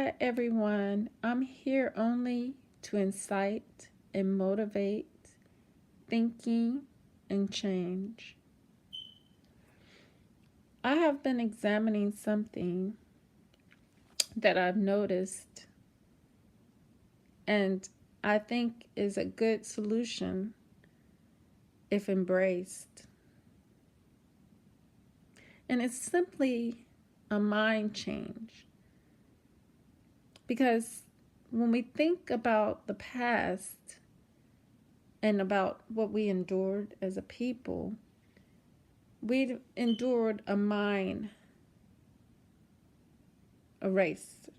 Hi, everyone. I'm here only to incite and motivate thinking and change. I have been examining something that I've noticed and I think is a good solution if embraced. And it's simply a mind change. Because when we think about the past and about what we endured as a people, we endured a mind erased.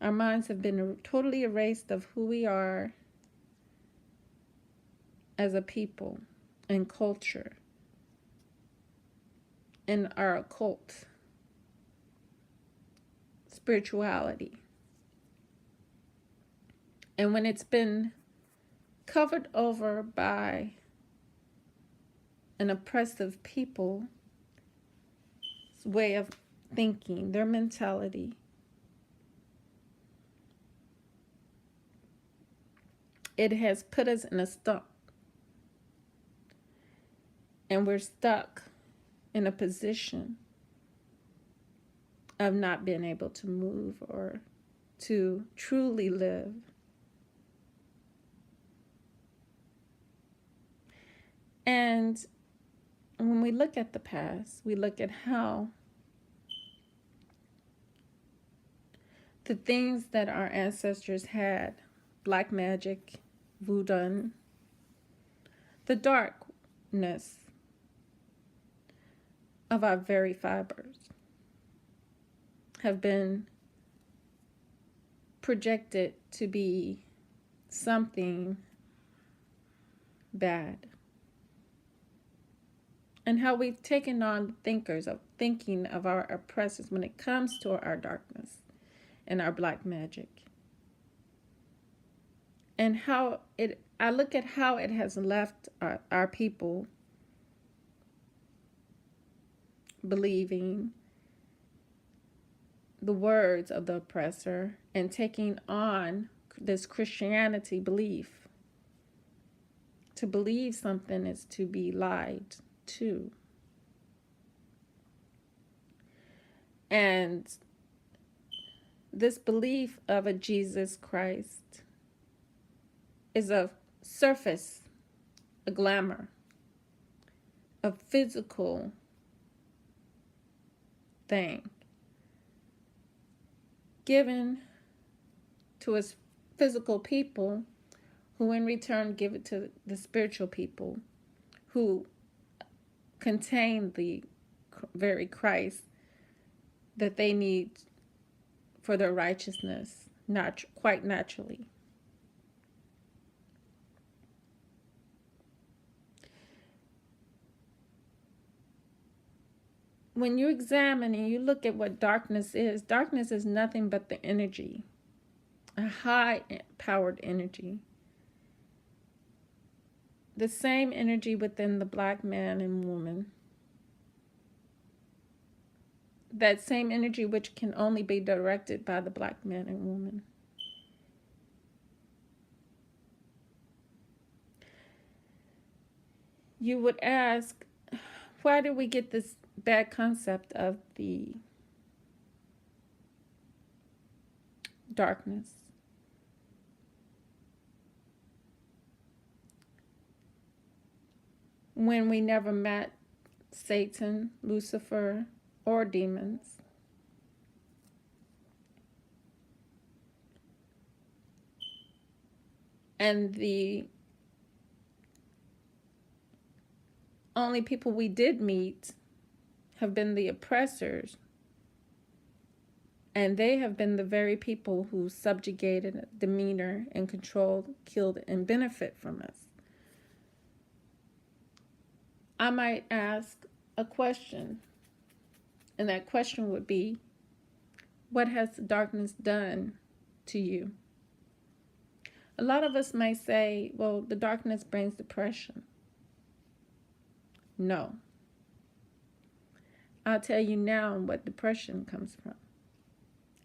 Our minds have been totally erased of who we are as a people and culture and our occult spirituality. And when it's been covered over by an oppressive people's way of thinking, their mentality, it has put us in a stuck. And we're stuck in a position of not being able to move or to truly live. And when we look at the past, we look at how the things that our ancestors had, black magic, voodoo, the darkness of our very fibers have been projected to be something bad. And how we've taken on thinkers of thinking of our oppressors when it comes to our darkness and our black magic. And how I look at how it has left our people believing the words of the oppressor and taking on this Christianity belief. To believe something is to be lied to. And this belief of a Jesus Christ is a surface, a glamour, a physical thing given to us physical people who in return give it to the spiritual people who contain the very Christ that they need for their righteousness, not quite naturally. When you examine and you look at what darkness is nothing but the energy, a high-powered energy. The same energy within the black man and woman. That same energy which can only be directed by the black man and woman. You would ask, why did we get this bad concept of the darkness? When we never met Satan, Lucifer, or demons. And the only people we did meet have been the oppressors. And they have been the very people who subjugated, demeanor, and controlled, killed, and benefit from us. I might ask a question, and that question would be, what has the darkness done to you? A lot of us may say, well, the darkness brings depression. No. I'll tell you now what depression comes from.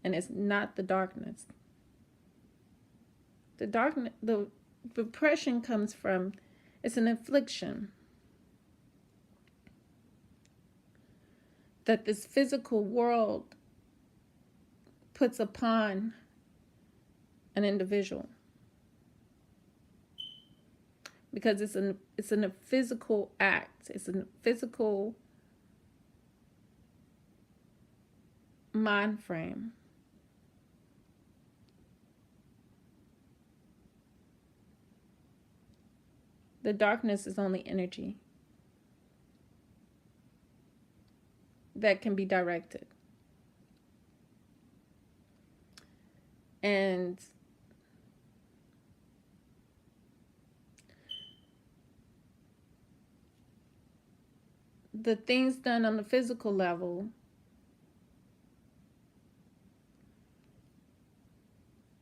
and it's not the darkness. The depression comes from, it's an affliction that this physical world puts upon an individual, because it's a physical act. It's a physical mind frame. The darkness is only energy that can be directed. And the things done on the physical level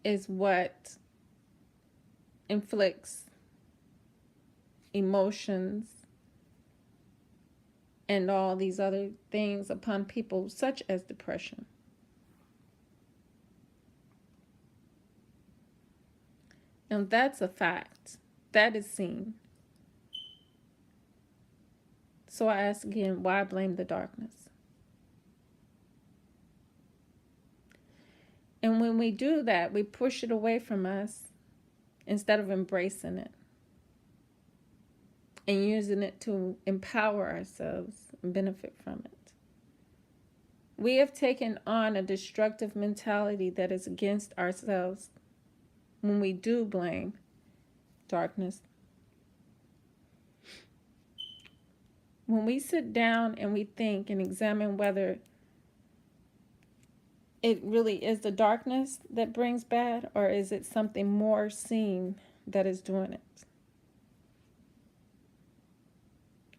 is what inflicts emotions and all these other things upon people, such as depression. And that's a fact. That is seen. So I ask again, why blame the darkness? And when we do that, we push it away from us instead of embracing it and using it to empower ourselves and benefit from it. We have taken on a destructive mentality that is against ourselves when we do blame darkness. When we sit down and we think and examine whether it really is the darkness that brings bad, or is it something more seen that is doing it?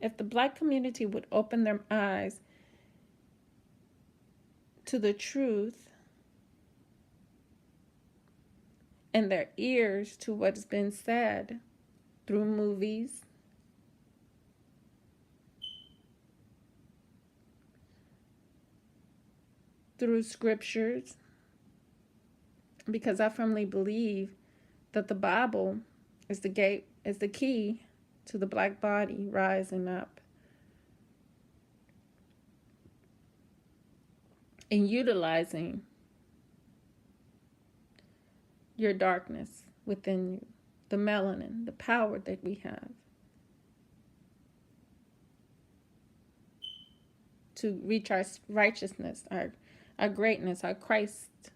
If the Black community would open their eyes to the truth and their ears to what's been said through movies, through scriptures, because I firmly believe that the Bible is the key to the Black body rising up and utilizing your darkness within you, the melanin, the power that we have to reach our righteousness, our greatness, our Christ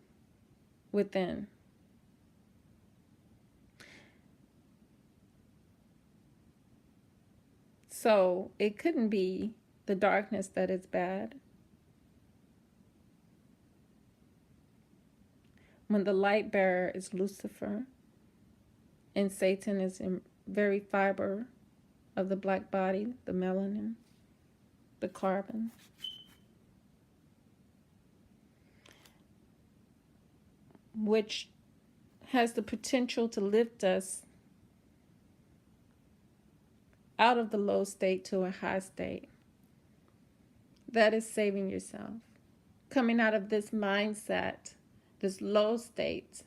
within. So it couldn't be the darkness that is bad. When the light bearer is Lucifer and Satan is in very fiber of the Black body, the melanin, the carbon. Which has the potential to lift us out of the low state to a high state. That is saving yourself. Coming out of this mindset, this low state,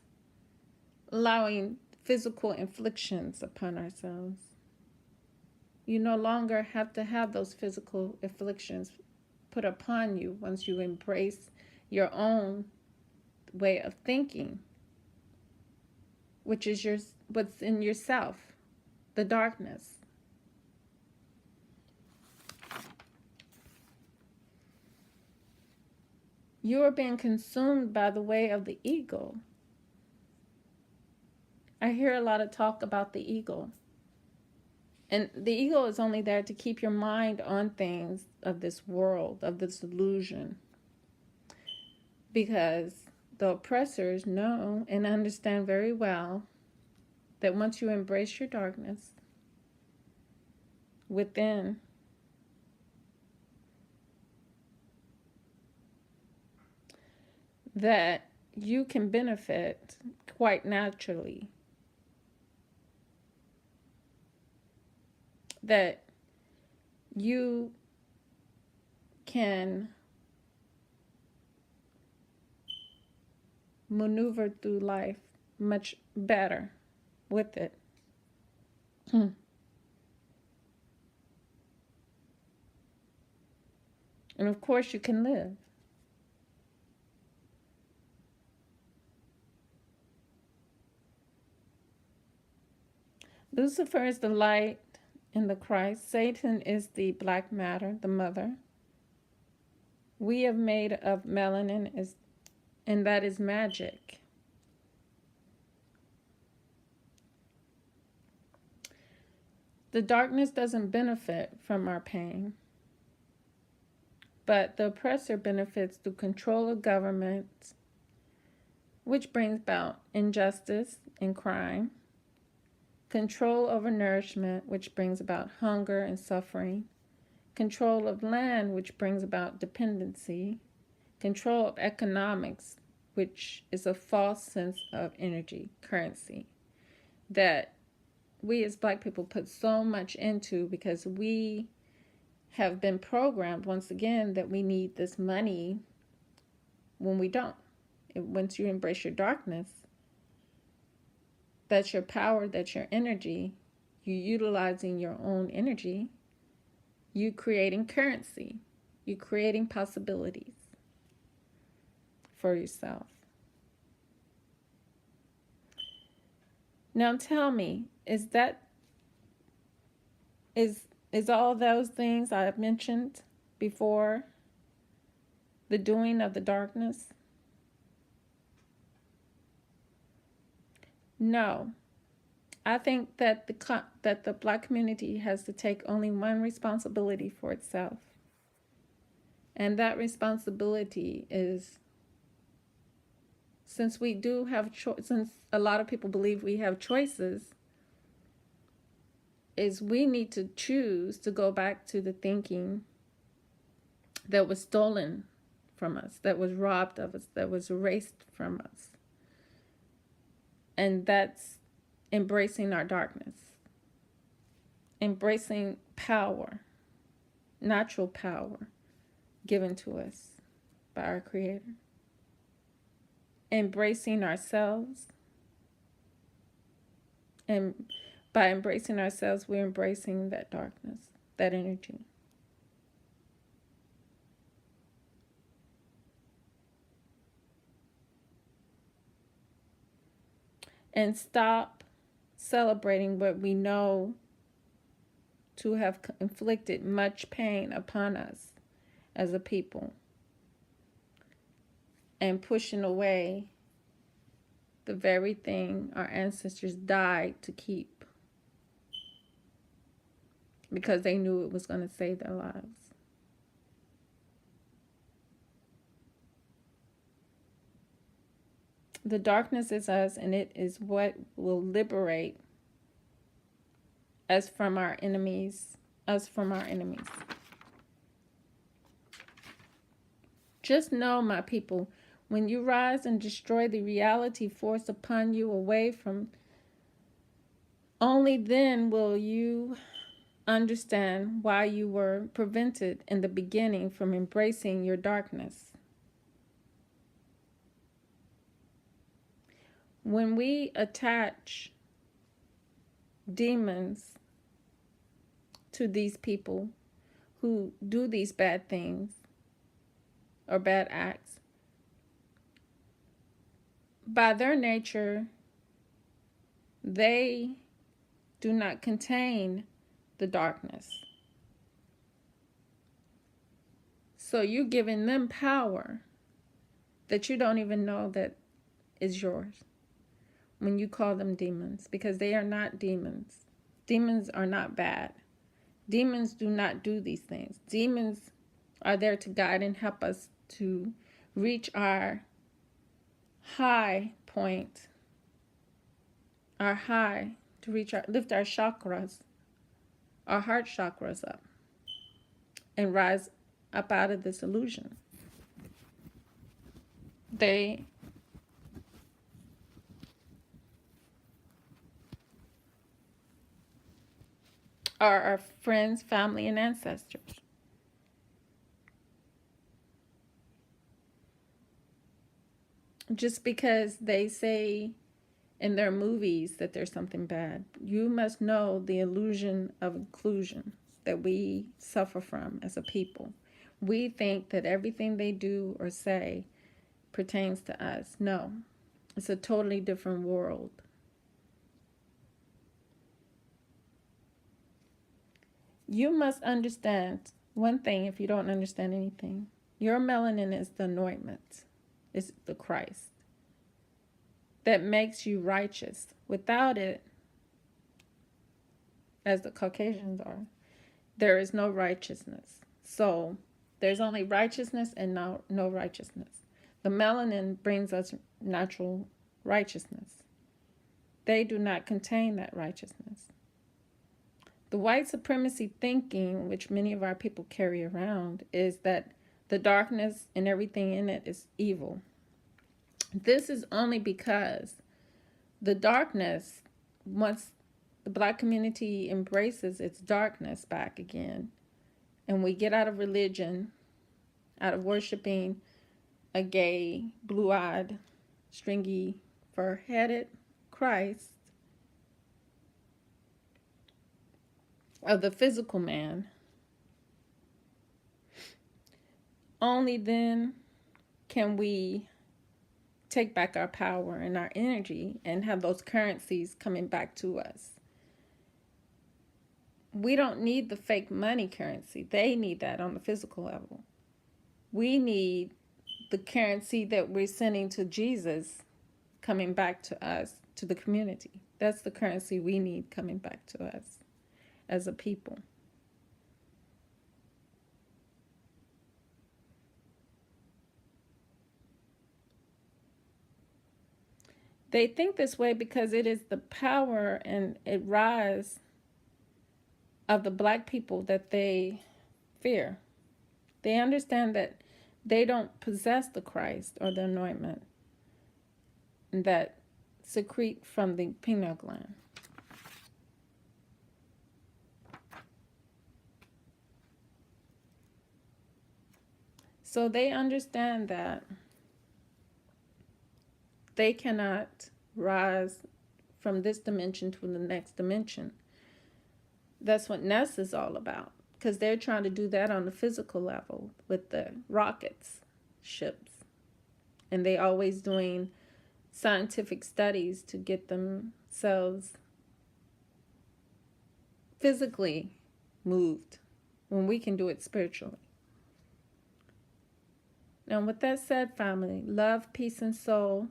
allowing physical inflictions upon ourselves. You no longer have to have those physical afflictions put upon you once you embrace your own way of thinking, which is what's in yourself, the darkness. You are being consumed by the way of the ego. I hear a lot of talk about the ego. And the ego is only there to keep your mind on things of this world, of this illusion. Because the oppressors know and understand very well that once you embrace your darkness within, that you can benefit quite naturally. That you can maneuver through life much better with it. And of course, you can live. Lucifer is the light in the Christ. Satan is the black matter, the mother. We have made of melanin, and that is magic. The darkness doesn't benefit from our pain, but the oppressor benefits through control of governments, which brings about injustice and crime, control over nourishment, which brings about hunger and suffering, control of land, which brings about dependency, control of economics, which is a false sense of energy, currency, that we as Black people put so much into because we have been programmed, once again, that we need this money when we don't. Once you embrace your darkness, that's your power, that's your energy, you utilizing your own energy, you creating currency, you creating possibilities for yourself. Now tell me, is all those things I have mentioned before the doing of the darkness? No. I think that the Black community has to take only one responsibility for itself. And that responsibility is, since we do have since a lot of people believe we have choices, is we need to choose to go back to the thinking that was stolen from us, that was robbed of us, that was erased from us. And that's embracing our darkness, embracing power, natural power given to us by our Creator, embracing ourselves. And by embracing ourselves, we're embracing that darkness, that energy. And stop celebrating what we know to have inflicted much pain upon us as a people, and pushing away the very thing our ancestors died to keep because they knew it was going to save their lives. The darkness is us, and it is what will liberate us from our enemies, Just know, my people, when you rise and destroy the reality forced upon you away from, only then will you understand why you were prevented in the beginning from embracing your darkness. When we attach demons to these people who do these bad things or bad acts, by their nature, they do not contain the darkness. So you're giving them power that you don't even know that is yours when you call them demons, because they are not demons. Demons are not bad. Demons do not do these things. Demons are there to guide and help us to reach our high point, lift our chakras, our heart chakras up, and rise up out of this illusion. They are our friends, family, and ancestors. just because they say in their movies that there's something bad. You must know the illusion of inclusion that we suffer from as a people. We think that everything they do or say pertains to us. No, it's a totally different world. You must understand one thing if you don't understand anything. Your melanin is the anointment, it's the Christ that makes you righteous. Without it, as the Caucasians are, there is no righteousness. So there's only righteousness and no righteousness. The melanin brings us natural righteousness. They do not contain that righteousness. The white supremacy thinking, which many of our people carry around, is that the darkness and everything in it is evil. This is only because the darkness, once the black community embraces its darkness back again, and we get out of religion, out of worshiping a gay, blue-eyed, stringy, fur-headed Christ of the physical man, only then can we take back our power and our energy and have those currencies coming back to us. We don't need the fake money currency. They need that on the physical level. We need the currency that we're sending to Jesus coming back to us, to the community. That's the currency we need coming back to us as a people. They think this way because it is the power and it rise of the black people that they fear. They understand that they don't possess the Christ or the anointment that secrete from the pineal gland. So they understand that they cannot rise from this dimension to the next dimension. That's what Ness is all about, because they're trying to do that on the physical level with the rockets, ships. And they always doing scientific studies to get themselves physically moved when we can do it spiritually. Now, with that said, family, love, peace, and soul,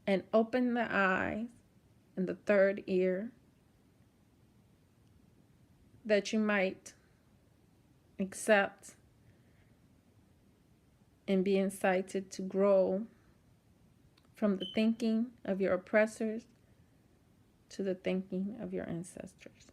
and open the eyes and the third ear that you might accept and be incited to grow from the thinking of your oppressors to the thinking of your ancestors.